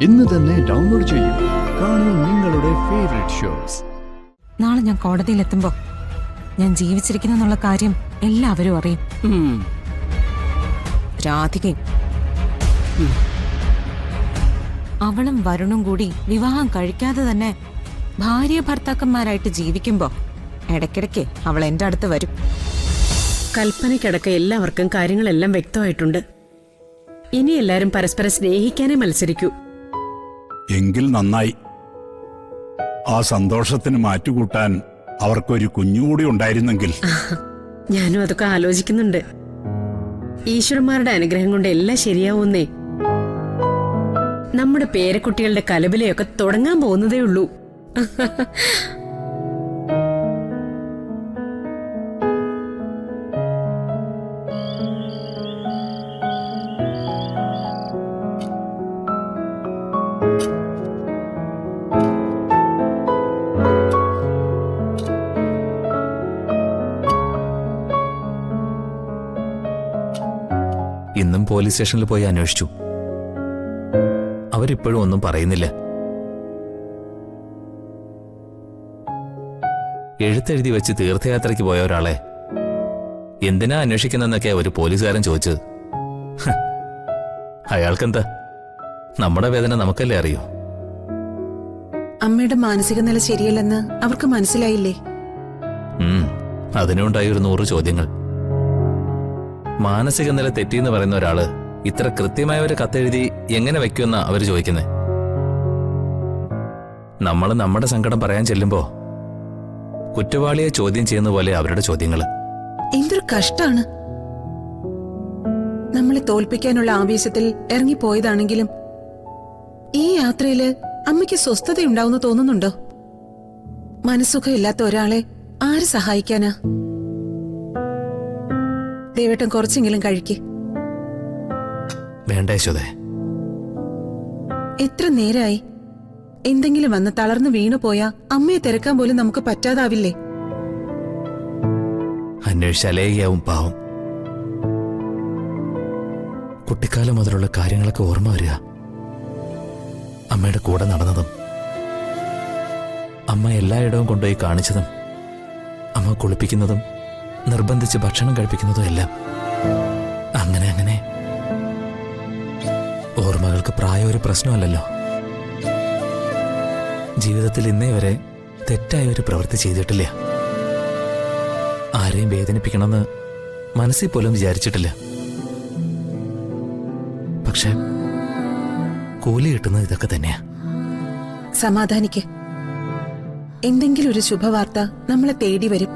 ഇന്ന് തന്നെ ഡൗൺലോഡ് ചെയ്യൂ. കാണൂ നിങ്ങളുടെ ഫേവറേറ്റ് ഷോസ്. നാളെ ഞാൻ കോടതിയിലെത്തുമ്പോ ഞാൻ ജീവിച്ചിരിക്കുന്നുള്ള കാര്യം എല്ലാവരും അറിയും. രാധികയും അവളും വരുണും കൂടി വിവാഹം കഴിക്കാതെ തന്നെ ഭാര്യ ഭർത്താക്കന്മാരായിട്ട് ജീവിക്കുമ്പോ ഇടയ്ക്കിടയ്ക്ക് അവൾ എന്റെ അടുത്ത് വരും. കൽപ്പനയ്ക്കടക്കം എല്ലാവർക്കും കാര്യങ്ങളെല്ലാം വ്യക്തമായിട്ടുണ്ട്. ഇനി എല്ലാരും പരസ്പരം സ്നേഹിക്കാനേ മത്സരിക്കൂ. എങ്കിൽ നന്നായി. ആ സന്തോഷത്തിന് മാറ്റുകൂട്ടാൻ അവർക്കൊരു കുഞ്ഞുകൂടി ഉണ്ടായിരുന്നെങ്കിൽ. ഞാനും അതൊക്കെ ആലോചിക്കുന്നുണ്ട്. ഈശ്വരന്മാരുടെ അനുഗ്രഹം കൊണ്ട് എല്ലാം ശരിയാവുന്നേ. നമ്മുടെ പേരക്കുട്ടികളുടെ കലബിലയൊക്കെ തുടങ്ങാൻ പോകുന്നതേ ഉള്ളൂ. ഇന്നും പോലീസ് സ്റ്റേഷനിൽ പോയി അന്വേഷിച്ചു. അവരിപ്പോഴും ഒന്നും പറയുന്നില്ല. എഴുത്തെഴുതി വെച്ച് തീർത്ഥയാത്രയ്ക്ക് പോയ ഒരാളെ എന്തിനാ അന്വേഷിക്കുന്നെന്നൊക്കെ ഒരു പോലീസുകാരൻ ചോദിച്ചത്. അയാൾക്കെന്താ, നമ്മുടെ വേദന നമുക്കല്ലേ അറിയൂ. അമ്മയുടെ മാനസിക നില ശരിയല്ലെന്ന് അവർക്ക് മനസ്സിലായില്ലേ? അതിനുണ്ടായി ഒരു 100 ചോദ്യങ്ങൾ. മാനസിക നില തെറ്റിയെന്ന് പറയുന്ന ഒരാള് ഇത്ര കൃത്യമായ ഒരു കത്തെഴുതി എങ്ങനെ വെക്കുമെന്നാ അവര് ചോദിക്കുന്നത്. നമ്മൾ നമ്മുടെ സങ്കടം പറയാൻ ചെല്ലുമ്പോ കുറ്റവാളിയെ ചോദ്യം ചെയ്യുന്ന പോലെ അവരുടെ ചോദ്യങ്ങള്. എന്തൊരു കഷ്ടാണ്. നമ്മളെ തോൽപ്പിക്കാനുള്ള ആവേശത്തിൽ ഇറങ്ങിപ്പോയതാണെങ്കിലും ഈ യാത്രയില് അമ്മയ്ക്ക് സ്വസ്ഥതയുണ്ടാവുന്ന തോന്നുന്നുണ്ടോ? മനസ്സുഖമില്ലാത്ത ഒരാളെ ആര് സഹായിക്കാനാ? ദേവേട്ടൻ കുറച്ചെങ്കിലും കഴിക്ക്. വേണ്ട യശോദേ. എത്ര നേരായി. എന്തെങ്കിലും വന്ന് തളർന്നു വീണു പോയാ അമ്മയെ തിരക്കാൻ പോലും നമുക്ക് പറ്റാതാവില്ലേ? അന്വേഷിച്ചാലേയാവും പാവം. കുട്ടിക്കാലം മുതലുള്ള കാര്യങ്ങളൊക്കെ ഓർമ്മ വരിക. അമ്മയുടെ കൂടെ നടന്നതും അമ്മ എല്ലായിടവും കൊണ്ടുപോയി കാണിച്ചതും അമ്മ കുളിപ്പിക്കുന്നതും നിർബന്ധിച്ച് ഭക്ഷണം കഴിപ്പിക്കുന്നതും എല്ലാം. അങ്ങനെ അങ്ങനെ ഓർമ്മകൾക്ക് പ്രായം ഒരു പ്രശ്നമല്ലല്ലോ. ജീവിതത്തിൽ ഇന്നേ വരെ തെറ്റായ ഒരു പ്രവൃത്തി ചെയ്തിട്ടില്ല. ആരെയും വേദനിപ്പിക്കണമെന്ന് മനസ്സിൽ പോലും വിചാരിച്ചിട്ടില്ല. പക്ഷെ കൂലി കിട്ടുന്നത് ഇതൊക്കെ തന്നെയാ. സമാധാനിക്ക്. എന്തെങ്കിലും ഒരു ശുഭവാർത്ത നമ്മളെ തേടി വരും.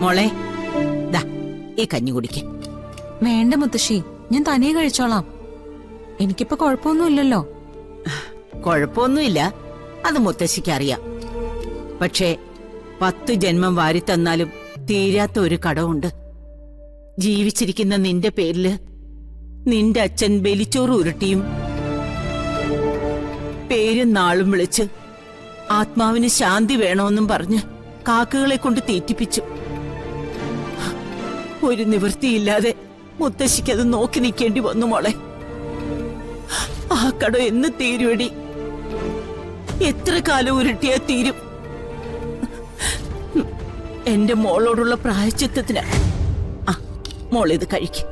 മോളെ, ദാ ഈ കഞ്ഞി കുടിക്ക്. വേണ്ട മുത്തശ്ശി, ഞാൻ തനിയെ കഴിച്ചോളാം. എനിക്കിപ്പോ കുഴപ്പമൊന്നുമില്ലല്ലോ. കുഴപ്പമൊന്നുമില്ല, അത് മുത്തശ്ശിക്ക് അറിയാം. പക്ഷേ 10 ജന്മം വാരിത്തന്നാലും തീരാത്ത ഒരു കടമുണ്ട്. ജീവിച്ചിരിക്കുന്ന നിന്റെ പേരില് നിന്റെ അച്ഛൻ ബലിച്ചോറ് ഉരുട്ടിയും പേരും നാളും വിളിച്ച് ആത്മാവിന് ശാന്തി വേണമെന്നും പറഞ്ഞ് കാക്കകളെ കൊണ്ട് തീറ്റിപ്പിച്ചു. ഒരു നിവൃത്തിയില്ലാതെ മുത്തശ്ശിക്കത് നോക്കി നിൽക്കേണ്ടി വന്നു മോളെ. ആ കട എന്ന് തീരുവടി? എത്ര കാലം ഉരുട്ടിയാ തീരും? എന്റെ മോളോടുള്ള പ്രായശ്ചിത്തത്തിന് മോളിത് കഴിക്കും.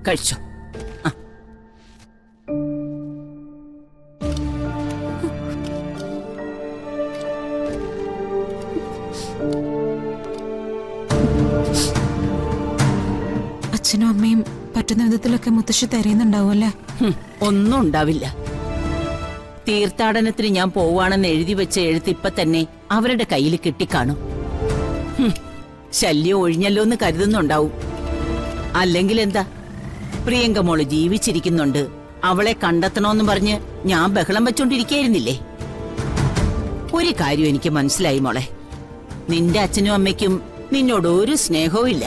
കഴിച്ചോ. അച്ഛനും അമ്മയും പറ്റുന്ന വിധത്തിലൊക്കെ മുത്തശ്ശി തരുന്നുണ്ടാവുമല്ലേ? ഒന്നും ഉണ്ടാവില്ല. തീർത്ഥാടനത്തിന് ഞാൻ പോവാണെന്ന് എഴുതി വെച്ച എഴുത്ത് ഇപ്പൊ തന്നെ അവരുടെ കയ്യിൽ കിട്ടിക്കാണും. ശല്യം ഒഴിഞ്ഞല്ലോ എന്ന് കരുതുന്നുണ്ടാവും. അല്ലെങ്കിൽ എന്താ, പ്രിയങ്ക മോള് ജീവിച്ചിരിക്കുന്നുണ്ട്, അവളെ കണ്ടെത്തണോന്ന് പറഞ്ഞ് ഞാൻ ബഹളം വെച്ചോണ്ടിരിക്കായിരുന്നില്ലേ? ഒരു കാര്യം എനിക്ക് മനസ്സിലായി മോളെ, നിന്റെ അച്ഛനും അമ്മയ്ക്കും നിന്നോട് ഒരു സ്നേഹവും ഇല്ല.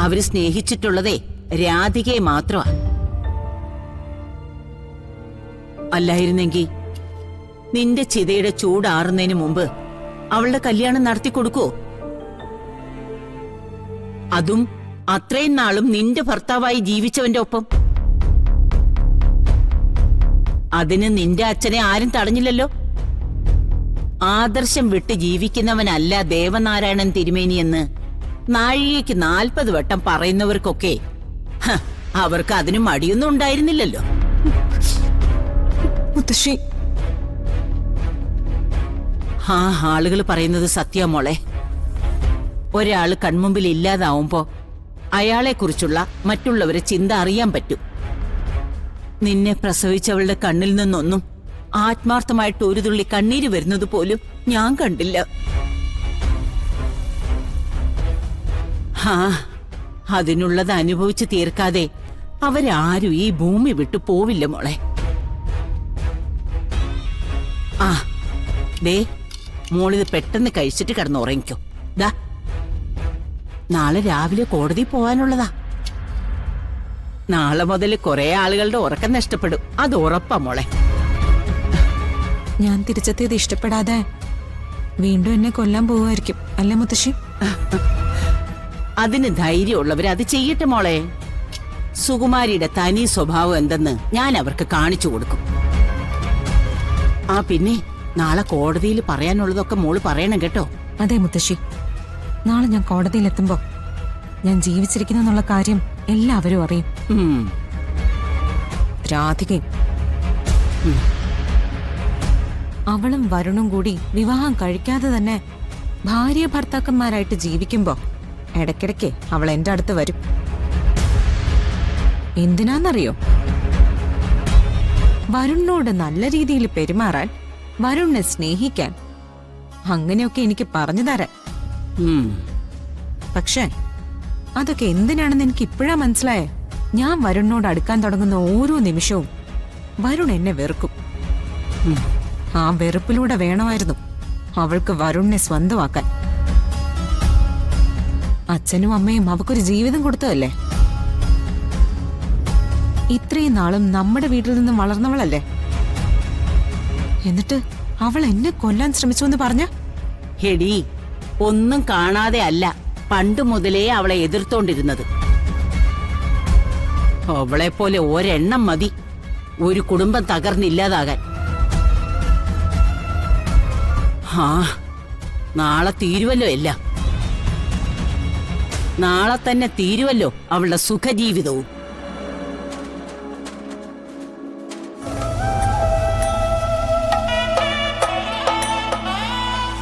അവര് സ്നേഹിച്ചിട്ടുള്ളതേ രാധികയെ മാത്രമാ. അല്ലായിരുന്നെങ്കിൽ നിന്റെ ചിതയുടെ ചൂടാറുന്നതിന് മുമ്പ് അവളുടെ കല്യാണം നടത്തി കൊടുക്കോ? അതും അത്രയും നാളും നിന്റെ ഭർത്താവായി ജീവിച്ചവന്റെ ഒപ്പം. അതിന് നിന്റെ അച്ഛനെ ആരും തടഞ്ഞില്ലല്ലോ. ആദർശം വിട്ട് ജീവിക്കുന്നവനല്ല ദേവനാരായണൻ തിരുമേനിയെന്ന് നാഴികയ്ക്ക് 40 വട്ടം പറയുന്നവർക്കൊക്കെ അവർക്ക് അതിന് മടിയൊന്നും ഉണ്ടായിരുന്നില്ലല്ലോ. മുത്തശ്ശി, ആ ആളുകൾ പറയുന്നത് സത്യ മോളെ. ഒരാള് കൺമുമ്പിൽ ഇല്ലാതാവുമ്പോ അയാളെക്കുറിച്ചുള്ള മറ്റുള്ളവരെ ചിന്ത അറിയാൻ പറ്റും. നിന്നെ പ്രസവിച്ചവളുടെ കണ്ണിൽ നിന്നൊന്നും ആത്മാർത്ഥമായിട്ട് ഒരു തുള്ളി കണ്ണീര് വരുന്നത് പോലും ഞാൻ കണ്ടില്ല. അതിനുള്ളത് അനുഭവിച്ച് തീർക്കാതെ അവരാരും ഈ ഭൂമി വിട്ടു പോവില്ല മോളെ. ദേ മോളിത് പെട്ടെന്ന് കഴിച്ചിട്ട് കിടന്നുറങ്ങിക്കോ. ദാ നാളെ രാവിലെ കോടതി പോവാനുള്ളതാ. നാളെ മുതൽ കുറെ ആളുകളുടെ ഉറക്കം നഷ്ടപ്പെടും, അത് ഉറപ്പാ മോളെ. ഞാൻ തിരിച്ചെത്തിയത് ഇഷ്ടപ്പെടാതെ വീണ്ടും എന്നെ കൊല്ലാൻ പോവുമായിരിക്കും അല്ലേ മുത്തശ്ശി? അതിന് ധൈര്യമുള്ളവർ അത് ചെയ്യട്ടെ മോളെ. സുകുമാരിയുടെ തനി സ്വഭാവം എന്തെന്ന് ഞാൻ അവർക്ക് കാണിച്ചു കൊടുക്കും. പിന്നെ നാളെ കോടതിയിൽ പറയാനുള്ളതൊക്കെ മോള് പറയണം കേട്ടോ. അതെ മുത്തശ്ശി, നാളെ ഞാൻ കോടതിയിലെത്തുമ്പോ ഞാൻ ജീവിച്ചിരിക്കുന്നുള്ള കാര്യം എല്ലാവരും അറിയും. രാധികയും അവളും വരുണും കൂടി വിവാഹം കഴിക്കാതെ തന്നെ ഭാര്യ ഭർത്താക്കന്മാരായിട്ട് ജീവിക്കുമ്പോ ഇടയ്ക്കിടയ്ക്ക് അവൾ എന്റെ അടുത്ത് വരും. എന്തിനാന്നറിയോ? വരുണിനോട് നല്ല രീതിയിൽ പെരുമാറാൻ, വരുണിനെ സ്നേഹിക്കാൻ, അങ്ങനെയൊക്കെ എനിക്ക് പറഞ്ഞു തരാൻ. പക്ഷേ അതൊക്കെ എന്തിനാണെന്ന് എനിക്ക് ഇപ്പോഴാ മനസ്സിലായേ. ഞാൻ വരുണിനോട് അടുക്കാൻ തുടങ്ങുന്ന ഓരോ നിമിഷവും വരുൺ എന്നെ വെറുക്കും. ആ വെറുപ്പിലൂടെ വേണമായിരുന്നു അവൾക്ക് വരുണിനെ സ്വന്തമാക്കാൻ. അച്ഛനും അമ്മയും അവക്കൊരു ജീവിതം കൊടുത്തതല്ലേ. ഇത്രയും നാളും നമ്മുടെ വീട്ടിൽ നിന്നും വളർന്നവളല്ലേ. എന്നിട്ട് അവൾ എന്നെ കൊല്ലാൻ ശ്രമിച്ചു എന്ന് പറഞ്ഞ? ഹെടി, ഒന്നും കാണാതെ അല്ല പണ്ട് മുതലേ അവളെ എതിർത്തോണ്ടിരുന്നത്. അവളെ പോലെ ഒരെണ്ണം മതി ഒരു കുടുംബം തകർന്നില്ലാതാകാൻ. നാളെ തീരുവല്ലോ എല്ലാം. നാളെ തന്നെ തീരുവല്ലോ അവളുടെ സുഖജീവിതവും.